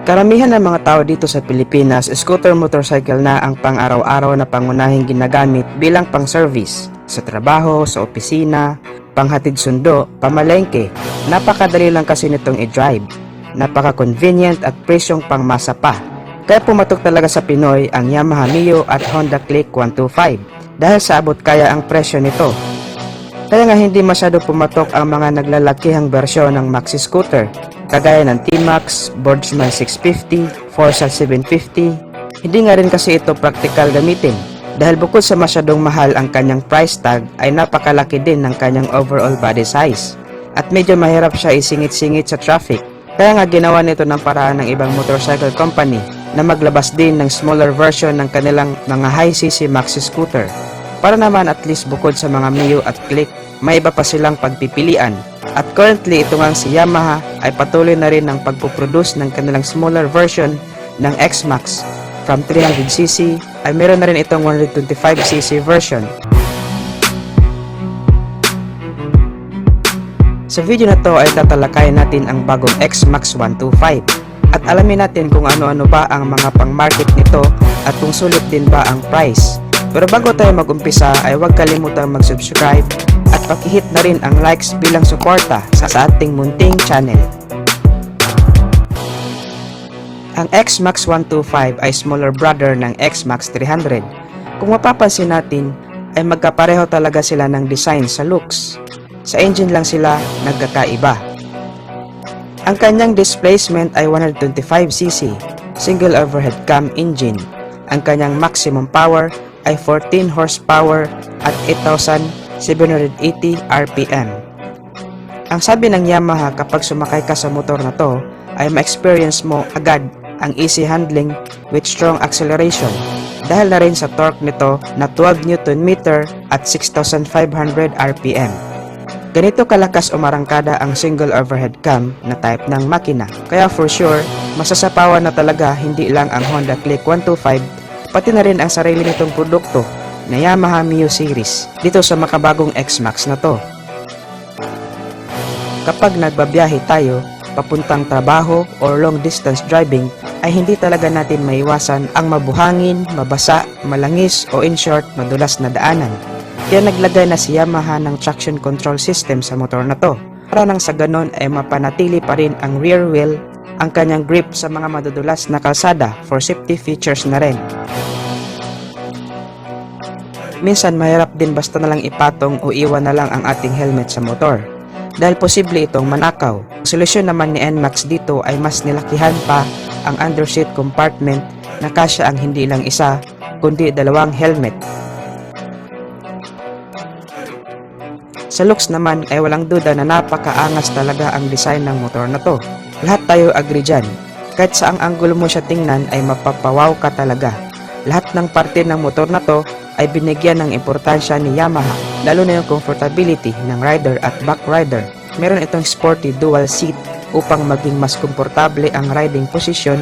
Karamihan ng mga tao dito sa Pilipinas, scooter motorcycle na ang pang-araw-araw na pangunahing ginagamit bilang pang-service sa trabaho, sa opisina, panghatid sundo, pamalengke. Napakadali lang kasi nitong i-drive. Napaka-convenient at presyong pangmasa pa. Kaya pumatok talaga sa Pinoy ang Yamaha Mio at Honda Click 125 dahil sa abot kaya ang presyo nito. Kaya nga hindi masyado pumatok ang mga naglalakihang bersyon ng maxi scooter kagaya ng T-Max, Boardsman 650, Forza 750. Hindi nga rin kasi ito praktikal gamitin dahil bukod sa masyadong mahal ang kanyang price tag ay napakalaki din ng kanyang overall body size at medyo mahirap siya isingit-singit sa traffic. Kaya nga ginawa nito ng paraan ng ibang motorcycle company na maglabas din ng smaller version ng kanilang mga high-cc maxi scooter. Para naman at least bukod sa mga Mio at Click, may iba pa silang pagpipilian. At currently ito ngang si Yamaha ay patuloy na rin ng pagpuproduce ng kanilang smaller version ng X-Max. From 300cc ay meron na rin itong 125cc version. Sa video na to ay tatalakayin natin ang bagong X-Max 125 at alamin natin kung ano-ano ba ang mga pang-market nito at kung sulit din ba ang price. Pero bago tayo mag-umpisa ay huwag kalimutang mag-subscribe at pakihit na rin ang likes bilang suporta sa ating munting channel. Ang X-Max 125 ay smaller brother ng X-Max 300. Kung mapapansin natin ay magkapareho talaga sila ng design sa looks. Sa engine lang sila nagkakaiba. Ang kanyang displacement ay 125cc, single overhead cam engine. Ang kanyang maximum power ay 14 horsepower at 8,780 RPM. Ang sabi ng Yamaha kapag sumakay ka sa motor na to ay ma-experience mo agad ang easy handling with strong acceleration dahil na rin sa torque nito na 12 Nm at 6,500 RPM. Ganito kalakas umarangkada ang single overhead cam na type ng makina. Kaya for sure, masasapawan na talaga hindi lang ang Honda Click 125 pati na rin ang sarili nitong produkto na Yamaha Mio Series dito sa makabagong X-Max na to. Kapag nagbabiyahe tayo, papuntang trabaho or long distance driving ay hindi talaga natin maiwasan ang mabuhangin, mabasa, malangis o in short, madulas na daanan. Kaya naglagay na si Yamaha ng traction control system sa motor na to para nang sa ganon ay mapanatili pa rin ang rear wheel ang kanyang grip sa mga madudulas na kalsada for safety features na rin. Minsan mahirap din basta na lang ipatong o iwan na lang ang ating helmet sa motor dahil posible itong manakaw. Ang solusyon naman ni NMAX dito ay mas nilakihan pa ang underseat compartment na kasya ang hindi lang isa kundi dalawang helmet. Sa looks naman ay walang duda na napakaangas talaga ang design ng motor na to. Lahat tayo agree dyan. Kahit saang anggulo mo siya tingnan ay mapapawaw ka talaga. Lahat ng parte ng motor na to ay binigyan ng importansya ni Yamaha, lalo na yung comfortability ng rider at back rider. Meron itong sporty dual seat upang maging mas komportable ang riding position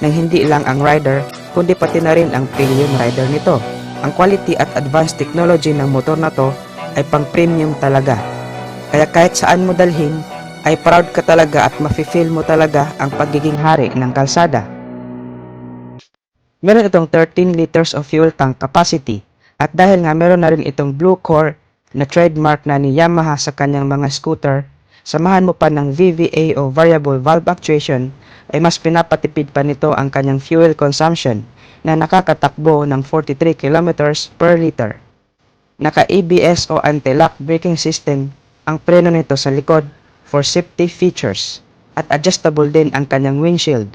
ng hindi lang ang rider kundi pati na rin ang pillion rider nito. Ang quality at advanced technology ng motor na to ay pang premium talaga. Kaya kahit saan mo dalhin ay proud ka talaga at mafe-feel mo talaga ang pagiging hari ng kalsada. Meron itong 13 liters of fuel tank capacity at dahil nga meron na rin itong blue core na trademark na ni Yamaha sa kanyang mga scooter, samahan mo pa ng VVA o variable valve actuation ay mas pinapatipid pa nito ang kanyang fuel consumption na nakakatakbo ng 43 kilometers per liter. Naka-ABS o anti-lock braking system ang preno nito sa likod for safety features at adjustable din ang kanyang windshield.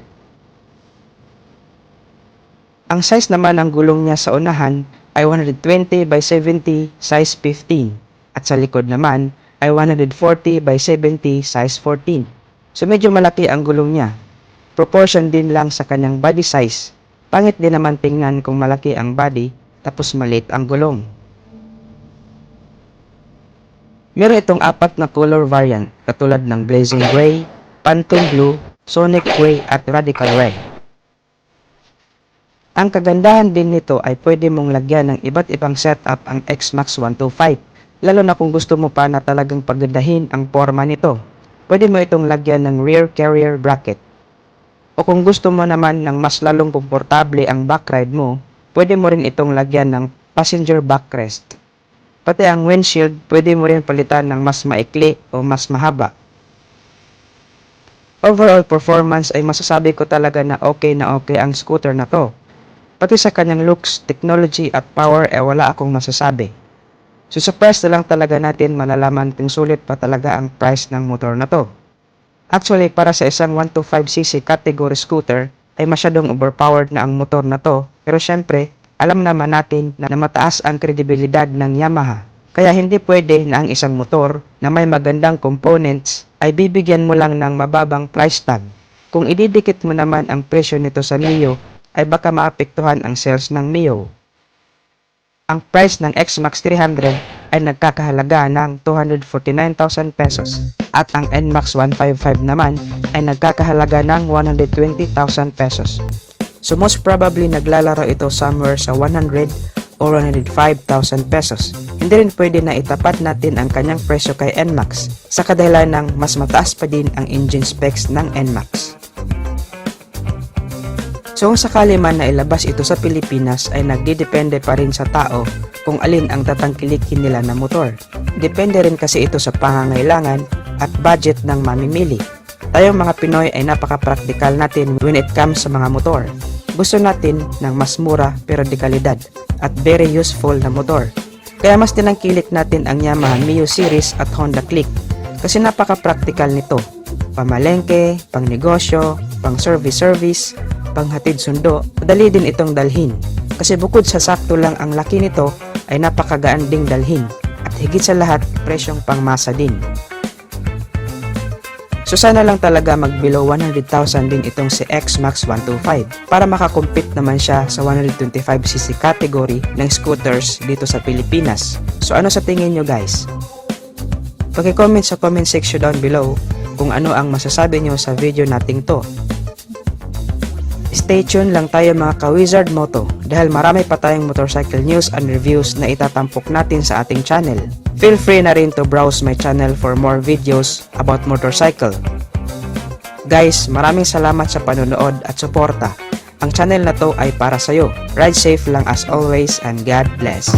Ang size naman ng gulong niya sa unahan ay 120 by 70 size 15 at sa likod naman ay 140 by 70 size 14. So medyo malaki ang gulong niya. Proportion din lang sa kanyang body size. Pangit din naman tingnan kung malaki ang body tapos maliit ang gulong. Meron itong 4 na color variant katulad ng Blazing Gray, Phantom Blue, Sonic Gray at Radical Red. Ang kagandahan din nito ay pwede mong lagyan ng iba't ibang setup ang X-Max 125, lalo na kung gusto mo pa na talagang pagandahin ang forma nito. Pwede mo itong lagyan ng rear carrier bracket O kung gusto mo naman ng mas lalong komportable ang backride mo, pwede mo rin itong lagyan ng passenger backrest. Pati ang windshield, pwede mo rin palitan ng mas maikli o mas mahaba. Overall performance ay masasabi ko talaga na okay ang scooter na to. Pati sa kanyang looks, technology at power ay wala akong masasabi. So sa price na lang talaga natin malalaman kung sulit pa talaga ang price ng motor na to. Actually, para sa isang 125cc category scooter, ay masyadong overpowered na ang motor na to. Pero syempre, alam naman natin na mataas ang kredibilidad ng Yamaha. Kaya hindi pwede na ang isang motor na may magandang components ay bibigyan mo lang ng mababang price tag. Kung ididikit mo naman ang presyo nito sa Mio, ay baka maapektuhan ang sales ng Mio. Ang price ng X-Max 300 ay nagkakahalaga ng 249,000 pesos at ang NMAX 155 naman ay nagkakahalaga ng 120,000 pesos. So most probably naglalaro ito somewhere sa 100 or 105,000 pesos. Hindi rin pwede na itapat natin ang kanyang presyo kay NMAX sa kadahilan ng mas mataas pa din ang engine specs ng NMAX. So kung sakali man na ilabas ito sa Pilipinas ay nagdidepende pa rin sa tao kung alin ang tatangkilikin nila na motor. Depende rin kasi ito sa pangangailangan at budget ng mamimili. Tayong mga Pinoy ay napaka-practical natin when it comes sa mga motor. Gusto natin ng mas mura pero de kalidad at very useful na motor. Kaya mas tinangkilik natin ang Yamaha Mio Series at Honda Click kasi napaka-practical nito. Pamalengke, pang negosyo, pang service, panghatid sundo, madali din itong dalhin. Kasi bukod sa sakto lang ang laki nito ay napakagaan ding dalhin at higit sa lahat presyong pangmasa din. So sana lang talaga mag below 100,000 din itong si X-Max 125 para makakompete naman siya sa 125cc category ng scooters dito sa Pilipinas. So ano sa tingin nyo guys? Paki-comment sa comment section down below kung ano ang masasabi nyo sa video nating to. Stay tuned lang tayo mga ka-Wizard Moto dahil marami pa tayong motorcycle news and reviews na itatampok natin sa ating channel. Feel free na rin to browse my channel for more videos about motorcycle. Guys, maraming salamat sa panonood at suporta. Ang channel na to ay para sa'yo. Ride safe lang as always and God bless.